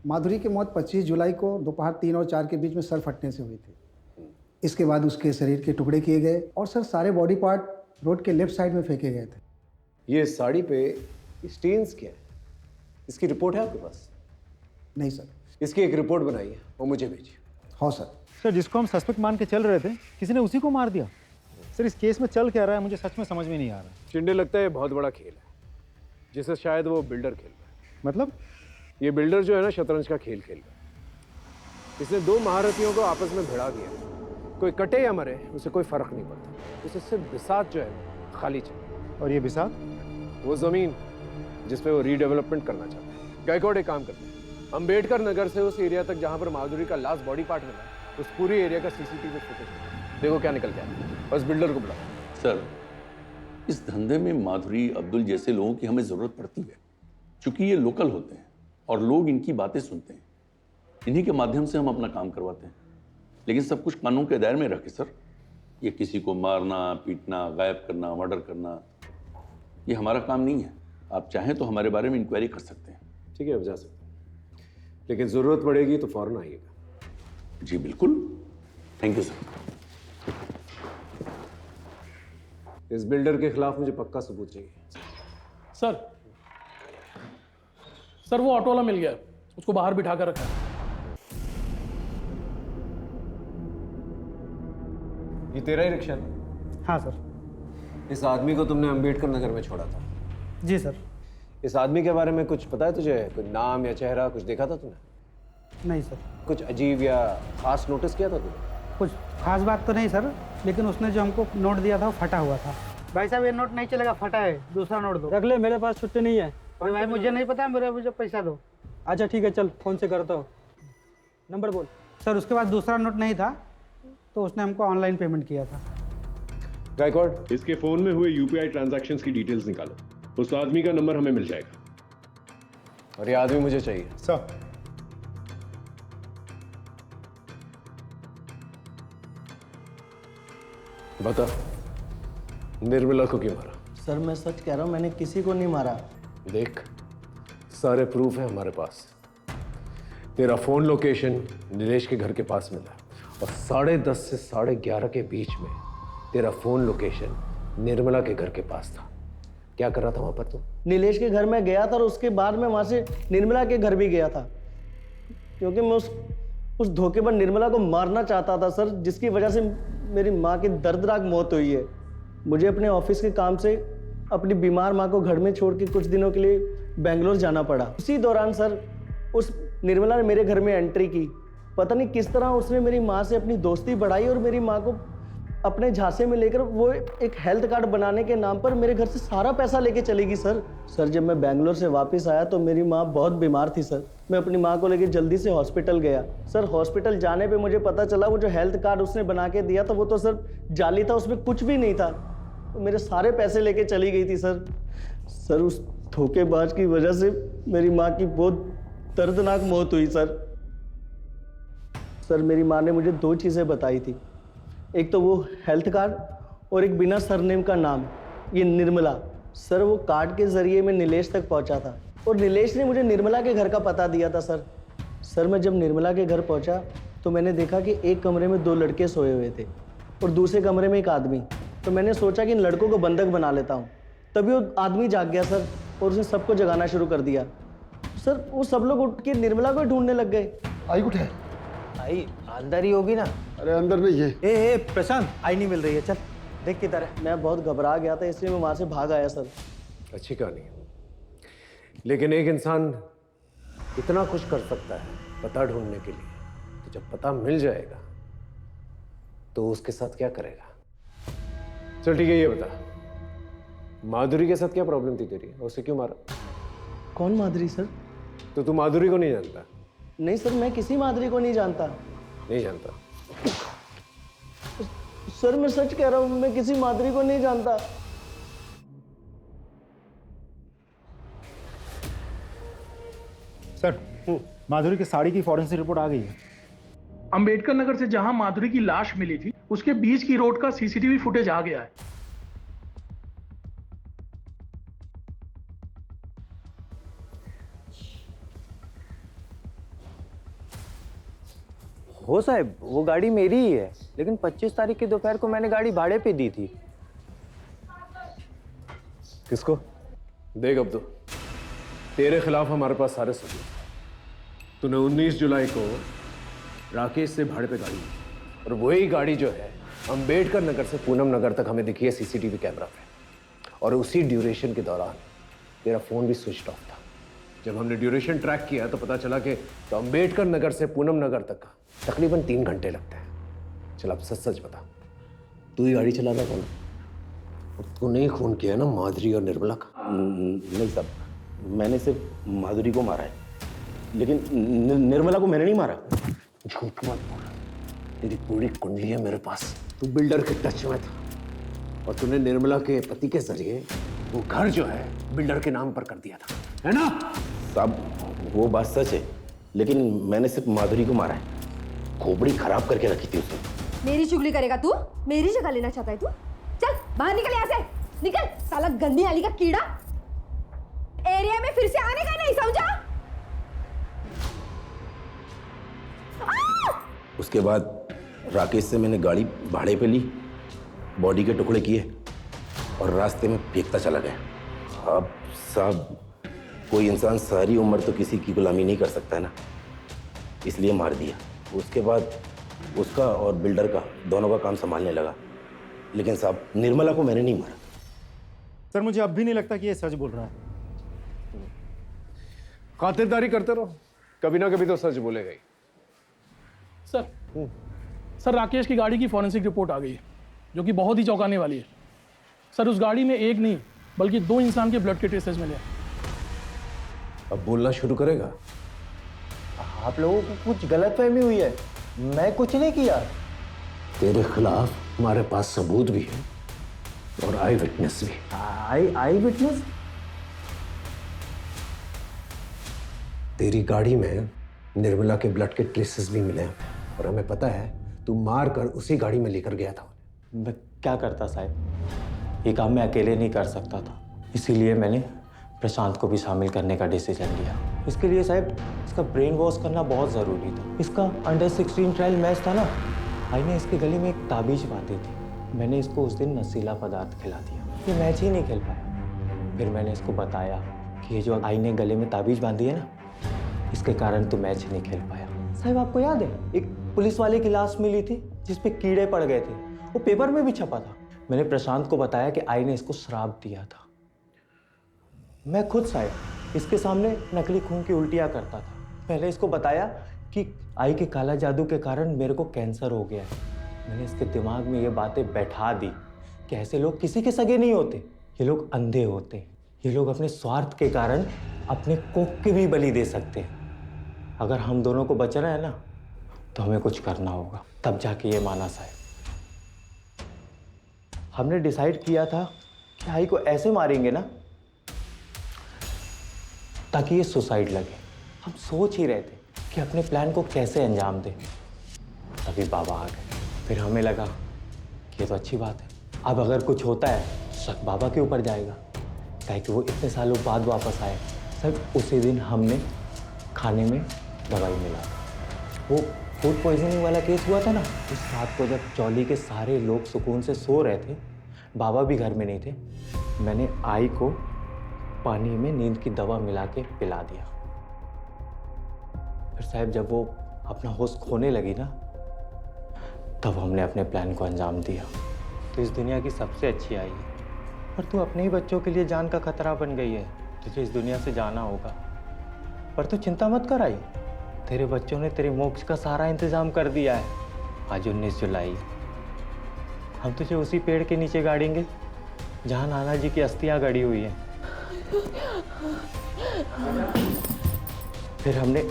Speaker 17: माधुरी की मौत 25 जुलाई को दोपहर 3 और 4 के बीच में सर फटने से हुई थी। इसके बाद उसके शरीर के टुकड़े किए गए और सर सारे बॉडी पार्ट रोड के लेफ्ट साइड में फेंके गए थे।
Speaker 10: ये साड़ी पे स्टेन्स क्या है? इसकी रिपोर्ट है आपके पास?
Speaker 17: नहीं सर।
Speaker 10: इसकी एक रिपोर्ट बनाइए और मुझे भेजिए।
Speaker 17: हाँ सर।
Speaker 13: सर जिसको हम सस्पेक्ट मान के चल रहे थे किसी ने उसी को मार दिया। सर इस केस में चल क्या रहा है मुझे सच में समझ में नहीं आ रहा।
Speaker 10: चिंडे लगता है बहुत बड़ा खेल है जिसे शायद वो बिल्डर खेल रहा है।
Speaker 13: मतलब?
Speaker 10: ये बिल्डर जो है ना शतरंज का खेल खेल रहा है। इसने दो महारथियों को आपस में भिड़ा दिया। कोई कटे या मरे उसे कोई फर्क नहीं पड़ता, उसे सिर्फ बिसात जो है खाली चाहिए।
Speaker 13: और ये बिसात?
Speaker 10: वो जमीन जिस पे वो रीडेवलपमेंट करना चाहता है। गायकवाड़ एक काम करते हैं, अंबेडकर नगर से उस एरिया तक जहां पर माधुरी का लास्ट बॉडी पार्ट मिला, उस पूरी एरिया का सीसीटीवी फुटेज देखो क्या निकल गया। बस बिल्डर को बुलाओ।
Speaker 8: सर इस धंधे में माधुरी अब्दुल जैसे लोगों की हमें ज़रूरत पड़ती है, क्योंकि ये लोकल होते हैं और लोग इनकी बातें सुनते हैं। इन्हीं के माध्यम से हम अपना काम करवाते हैं, लेकिन सब कुछ कानून के दायरे में रखे सर। ये किसी को मारना, पीटना, गायब करना, मर्डर करना, ये हमारा काम नहीं है। आप चाहें तो हमारे बारे में इंक्वायरी कर सकते हैं।
Speaker 10: ठीक है, अब जा सकते हैं, लेकिन ज़रूरत पड़ेगी तो फौरन आइएगा।
Speaker 8: जी बिल्कुल। Thank you sir.
Speaker 10: इस बिल्डर के खिलाफ मुझे पक्का सबूत चाहिए।
Speaker 9: सर वो ऑटो वाला मिल गया, उसको बाहर बिठा कर रखा है।
Speaker 10: ये तेरा ही रिक्शा ना?
Speaker 17: हाँ सर।
Speaker 10: इस आदमी को तुमने अंबेडकर नगर में छोड़ा था?
Speaker 17: जी सर।
Speaker 10: इस आदमी के बारे में कुछ पता है तुझे? कोई नाम या चेहरा कुछ देखा था तूने?
Speaker 17: नहीं सर।
Speaker 10: कुछ अजीब या खास नोटिस किया था तूने?
Speaker 17: कुछ खास बात तो नहीं सर, लेकिन उसने जो हमको नोट दिया था वो फटा हुआ था।
Speaker 18: भाई साहब ये नोट नहीं चलेगा, फटा है, दूसरा नोट दो।
Speaker 1: रख ले, मेरे पास छुट्टी नहीं है।
Speaker 18: अरे भाई मुझे नहीं पता, मुझे पैसा दो।
Speaker 1: अच्छा ठीक है, चल फोन से करता हूँ। नंबर बोल।
Speaker 18: सर उसके बाद दूसरा नोट नहीं था तो उसने हमको ऑनलाइन पेमेंट किया था।
Speaker 10: गायकवाड, इसके फोन में हुए यूपीआई ट्रांजैक्शंस की डिटेल्स निकालो। उस आदमी का नंबर हमें मिल जाएगा और ये आदमी मुझे चाहिए।
Speaker 13: सर
Speaker 10: बता, निर्मला को क्यों मारा?
Speaker 7: सर मैं सच कह रहा हूँ, मैंने किसी को नहीं मारा।
Speaker 10: देख, सारे प्रूफ है हमारे पास। तेरा फोन लोकेशन नीलेश के घर के पास मिला और 10:30 से 11:30 के बीच में तेरा फोन लोकेशन निर्मला के घर के पास था। क्या कर रहा था वहां पर तू?
Speaker 7: नीलेश के घर में गया था और उसके बाद में वहां से निर्मला के घर भी गया था, क्योंकि मैं उस धोखेबाज निर्मला को मारना चाहता था सर, जिसकी वजह से मेरी माँ की दर्दनाक मौत हुई है। मुझे अपने ऑफिस के काम से अपनी बीमार माँ को घर में छोड़ के कुछ दिनों के लिए बेंगलोर जाना पड़ा। उसी दौरान सर उस निर्मला ने मेरे घर में एंट्री की। पता नहीं किस तरह उसने मेरी माँ से अपनी दोस्ती बढ़ाई और मेरी माँ को अपने झांसे में लेकर वो एक हेल्थ कार्ड बनाने के नाम पर मेरे घर से सारा पैसा लेके चली गई सर। सर जब मैं बेंगलोर से वापस आया तो मेरी माँ बहुत बीमार थी सर। मैं अपनी माँ को लेके जल्दी से हॉस्पिटल गया सर। हॉस्पिटल जाने पे मुझे पता चला वो जो हेल्थ कार्ड उसने बना के दिया था वो तो सर जाली था, उसमें कुछ भी नहीं था। तो मेरे सारे पैसे लेके चली गई थी सर। सर उस धोखेबाज की वजह से मेरी माँ की बहुत दर्दनाक मौत हुई सर। सर मेरी माँ ने मुझे 2 चीज़ें बताई थी, एक तो वो हेल्थ कार्ड और एक बिना सरनेम का नाम, ये निर्मला। सर वो कार्ड के ज़रिए मैं नीलेश तक पहुंचा था और नीलेश ने मुझे निर्मला के घर का पता दिया था सर। सर मैं जब निर्मला के घर पहुंचा तो मैंने देखा कि एक कमरे में 2 लड़के सोए हुए थे और दूसरे कमरे में एक आदमी। तो मैंने सोचा कि इन लड़कों को बंधक बना लेता हूँ। तभी वो आदमी जाग गया सर और उसने सबको जगाना शुरू कर दिया। सर वो सब लोग उठ के निर्मला को ढूंढने लग गए।
Speaker 12: आई कुछ है?
Speaker 3: आई अंदर ही होगी ना।
Speaker 12: अरे अंदर नहीं है।
Speaker 3: ए प्रशांत, आई नहीं मिल रही है, चल देख किधर है।
Speaker 7: मैं बहुत घबरा गया था इसलिए मैं वहां से भाग आया सर।
Speaker 10: अच्छी कहानी है, लेकिन एक इंसान इतना कुछ कर सकता है पता ढूंढने के लिए, तो जब पता मिल जाएगा तो उसके साथ क्या करेगा? चल ठीक है, ये बता, माधुरी के साथ क्या प्रॉब्लम थी तेरी? उसे क्यों मारा?
Speaker 7: कौन माधुरी सर?
Speaker 10: तो तू माधुरी को नहीं जानता?
Speaker 7: नहीं सर, मैं किसी माधुरी को नहीं जानता।
Speaker 10: नहीं जानता?
Speaker 7: सर मैं सच कह रहा हूं, मैं किसी माधुरी को नहीं जानता।
Speaker 13: सर माधुरी की साड़ी की फॉरेंसिक रिपोर्ट आ गई है।
Speaker 9: अंबेडकर नगर से जहां माधुरी की लाश मिली थी उसके बीच की रोड का सीसीटीवी फुटेज आ गया है।
Speaker 3: हो साहब, वो गाड़ी मेरी ही है, लेकिन 25 तारीख की दोपहर को मैंने गाड़ी भाड़े पे दी थी।
Speaker 10: किसको? देख अब तो तेरे खिलाफ हमारे पास सारे सबूत हैं। तूने 19 जुलाई को राकेश से भाड़े पे गाड़ी ली और वही गाड़ी जो है अंबेडकर नगर से पूनम नगर तक हमें दिखी है सीसीटीवी कैमरा पे। और उसी ड्यूरेशन के दौरान तेरा फोन भी स्विच ऑफ था। जब हमने ड्यूरेशन ट्रैक किया तो पता चला कि तो अंबेडकर नगर से पूनम नगर तक तकरीबन 3 घंटे लगते हैं। चल अब सच सच बता, तू ही गाड़ी चलाना कौन? तूने ही खून किया ना माधुरी और निर्मला का?
Speaker 6: नहीं साहब, मैंने सिर्फ माधुरी को मारा है, लेकिन निर्मला को मैंने नहीं मारा।
Speaker 10: झूठ मत बोल, तेरी पूरी कुंडली है मेरे पास। तू बिल्डर के टच में था और तूने निर्मला के पति के जरिए वो घर जो है बिल्डर के नाम पर कर दिया था, है ना?
Speaker 6: साहब वो बात सच है, लेकिन मैंने सिर्फ माधुरी को मारा है। खोपड़ी खराब करके रखी थी उसने।
Speaker 4: मेरी चुगली करेगा तू? मेरी जगह लेना चाहता है तू? चल बाहर निकल यहाँ से, निकल साला गंदी नाली का कीड़ा। एरिया में फिर से आने का नहीं, समझा?
Speaker 6: उसके बाद राकेश से मैंने गाड़ी भाड़े पे ली, बॉडी के टुकड़े किए और रास्ते में फेंकता चला गया। अब साहब कोई इंसान सारी उम्र तो किसी की गुलामी नहीं कर सकता है ना, इसलिए मार दिया। उसके बाद उसका और बिल्डर का दोनों का काम संभालने लगा, लेकिन साहब निर्मला को मैंने नहीं मारा।
Speaker 13: सर मुझे अब भी नहीं लगता कि ये सच बोल रहा है।
Speaker 10: खातिरदारी करते रहो, कभी ना कभी तो सच बोलेगा ही।
Speaker 9: सर राकेश की गाड़ी की फॉरेंसिक रिपोर्ट आ गई है, जो कि बहुत ही चौंकाने वाली है। सर उस गाड़ी में एक नहीं बल्कि 2 इंसान के ब्लड के ट्रेसेस मिले।
Speaker 10: अब बोलना शुरू करेगा?
Speaker 3: आप लोगों को कुछ गलतफहमी हुई है, मैं कुछ नहीं किया।
Speaker 10: तेरे खिलाफ हमारे पास सबूत भी है और आई विटनेस भी।
Speaker 3: आई विटनेस?
Speaker 10: तेरी गाड़ी में निर्मला के ब्लड के ट्रेसेस भी मिले हैं और हमें पता है तू मार कर उसी गाड़ी में लेकर गया था।
Speaker 3: मैं क्या करता साहब, ये काम मैं अकेले नहीं कर सकता था, इसीलिए मैंने प्रशांत को भी शामिल करने का डिसीजन लिया। इसके लिए साहब इसका ब्रेन वॉश करना बहुत ज़रूरी था। इसका अंडर 16 ट्रायल मैच था ना, आई ने इसके गले में एक ताबीज बांधी थी। मैंने इसको उस दिन नशीला पदार्थ खिला दिया, ये मैच ही नहीं खेल पाया। फिर मैंने इसको बताया कि ये जो आई ने गले में ताबीज बांधी है ना, इसके कारण तो मैच नहीं खेल पाया। साहब आपको याद है एक पुलिस वाले की लाश मिली थी जिसपे कीड़े पड़ गए थे, वो पेपर में भी छपा था। मैंने प्रशांत को बताया कि आई ने इसको श्राप दिया था। मैं खुद साहब इसके सामने नकली खून की उल्टियाँ करता था। पहले इसको बताया कि आई के काला जादू के कारण मेरे को कैंसर हो गया है। मैंने इसके दिमाग में ये बातें बैठा दी कि ऐसे लोग किसी के सगे नहीं होते, ये लोग अंधे होते हैं। ये लोग अपने स्वार्थ के कारण अपने कोख के भी बलि दे सकते हैं। अगर हम दोनों को बचना है ना तो हमें कुछ करना होगा। तब जाके ये माना साहब। हमने डिसाइड किया था कि आई को ऐसे मारेंगे ना ताकि ये सुसाइड लगे। हम सोच ही रहे थे कि अपने प्लान को कैसे अंजाम दें, तभी बाबा आ गए। फिर हमें लगा कि ये तो अच्छी बात है, अब अगर कुछ होता है शक बाबा के ऊपर जाएगा, ताकि वो इतने सालों बाद वापस आए। सर उसी दिन हमने खाने में दवाई मिला। वो फूड पॉइजनिंग वाला केस हुआ था ना, उस रात को जब चौली के सारे लोग सुकून से सो रहे थे, बाबा भी घर में नहीं थे, मैंने आई को पानी में नींद की दवा मिला के पिला दिया। फिर साहब जब वो अपना होश खोने लगी ना, तब हमने अपने प्लान को अंजाम दिया। तो इस दुनिया की सबसे अच्छी आई है, पर तू अपने ही बच्चों के लिए जान का खतरा बन गई है। तुझे इस दुनिया से जाना होगा, पर तू चिंता मत कर आई, तेरे बच्चों ने तेरे मोक्ष का सारा इंतजाम कर दिया है। आज 19 जुलाई, हम तुझे उसी पेड़ के नीचे गाड़ेंगे जहाँ नाना जी की अस्थियाँ गड़ी हुई हैं। फिर हमने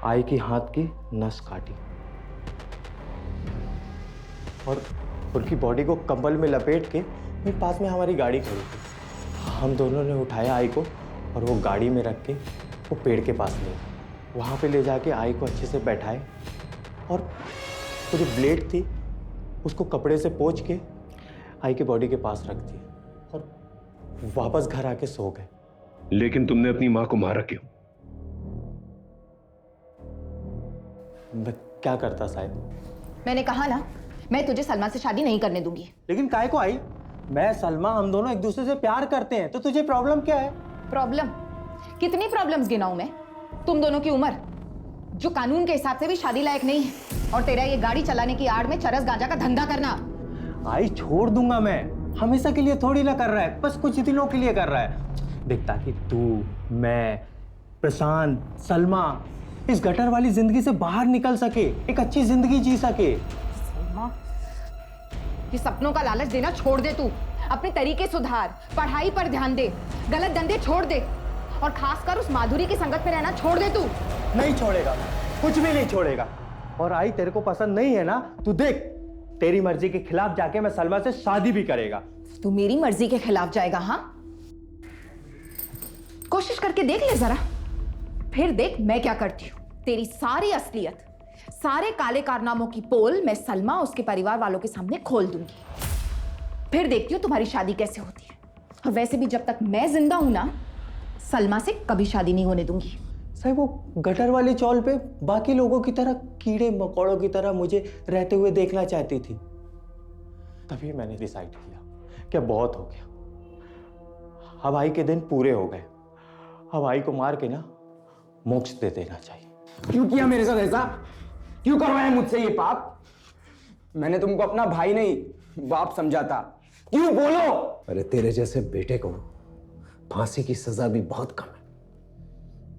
Speaker 3: आई की हाथ की नस काटी और उनकी बॉडी को कंबल में लपेट के फिर पास में हमारी गाड़ी खड़ी थी। हम दोनों ने उठाया आई को और वो गाड़ी में रख के वो पेड़ के पास ले गए। वहाँ पे ले जाके आई को अच्छे से बैठाए और वो जो ब्लेड थी उसको कपड़े से पोंछ के आई की बॉडी के पास रख दिया और वापस घर आके सो गए।
Speaker 10: लेकिन तुमने अपनी माँ को मारा क्यों?
Speaker 3: मैं क्या करता साहब?
Speaker 5: मैंने कहा ना, मैं तुझे सलमा से शादी नहीं करने दूंगी।
Speaker 3: लेकिन काहे को आई? मैं सलमा हम दोनों एक दूसरे से प्यार करते हैं, तो तुझे प्रॉब्लम क्या है?
Speaker 5: प्रॉब्लम? कितनी प्रॉब्लम्स गिनाऊं मैं? तुम दोनों की उम्र जो कानून के हिसाब से भी शादी लायक नहीं है, और तेरा ये गाड़ी चलाने की आड़ में चरस गांजा का धंधा करना।
Speaker 3: आई छोड़ दूंगा मैं, हमेशा के लिए थोड़ी ना कर रहा है, बस कुछ दिनों के लिए कर रहा है। देख ताकि तू, मैं, प्रशांत, सलमा इस गटर वाली जिंदगी से बाहर निकल सके, एक अच्छी जिंदगी जी सके।
Speaker 5: सलमा, ये सपनों का लालच देना छोड़ दे तू। अपने तरीके सुधार, पढ़ाई पर ध्यान दे, गलत धंधे छोड़ दे और खासकर उस माधुरी की संगत में रहना छोड़ दे तू।
Speaker 3: नहीं छोड़ेगा, कुछ भी नहीं छोड़ेगा। और आई तेरे को पसंद नहीं है ना, तू देख तेरी मर्जी के खिलाफ जाके मैं सलमा से शादी भी करेगा।
Speaker 5: तू मेरी मर्जी के खिलाफ जाएगा? हाँ, कोशिश करके देख ले जरा, फिर देख मैं क्या करती हूँ। तेरी सारी असलियत, सारे काले कारनामों की पोल मैं सलमा उसके परिवार वालों के सामने खोल दूंगी। फिर देखती हूँ तुम्हारी शादी कैसे होती है। और वैसे भी जब तक मैं जिंदा हूं ना, सलमा से कभी शादी नहीं होने दूंगी।
Speaker 3: साहब वो गटर वाली चौल पे बाकी लोगों की तरह कीड़े मकोड़ों की तरह मुझे रहते हुए देखना चाहती थी। तभी मैंने डिसाइड किया कि बहुत हो गया, अब आई के दिन पूरे हो गए, अब आई को मार के ना मोक्ष दे देना चाहिए।
Speaker 16: क्यों किया मेरे साथ ऐसा? क्यों करवाया मुझसे ये पाप? मैंने तुमको अपना भाई नहीं बाप समझा था। क्यों बोलो?
Speaker 10: अरे तेरे जैसे बेटे को फांसी की सजा भी बहुत कम है।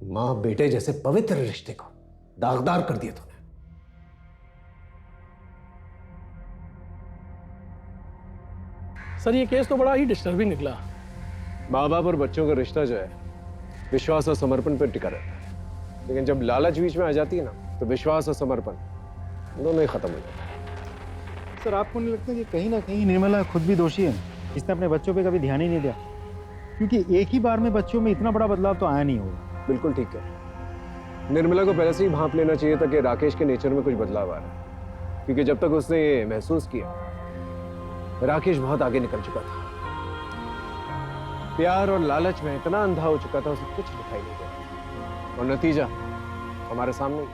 Speaker 10: मां बेटे जैसे पवित्र रिश्ते को दागदार कर दिया तूने।
Speaker 9: सर ये केस तो बड़ा ही डिस्टर्बिंग निकला।
Speaker 10: माँ बाप और बच्चों का रिश्ता जो है विश्वास और समर्पण पर टिका रहता है, लेकिन जब लालच बीच में आ जाती है ना, तो विश्वास और समर्पण दोनों ही खत्म हो जाते हैं।
Speaker 13: सर आपको नहीं लगता कि कहीं ना कहीं निर्मला खुद भी दोषी है? इसने अपने बच्चों पे कभी ध्यान ही नहीं दिया, क्योंकि एक ही बार में बच्चों में इतना बड़ा बदलाव तो आया नहीं होगा।
Speaker 10: बिल्कुल ठीक है। निर्मला को पहले से ही भांप लेना चाहिए था कि राकेश के नेचर में कुछ बदलाव आ रहा है, क्योंकि जब तक उसने ये महसूस किया राकेश बहुत आगे निकल चुका था। प्यार और लालच में इतना अंधा हो चुका था, उसे कुछ दिखाई नहीं देता, और नतीजा हमारे सामने ही।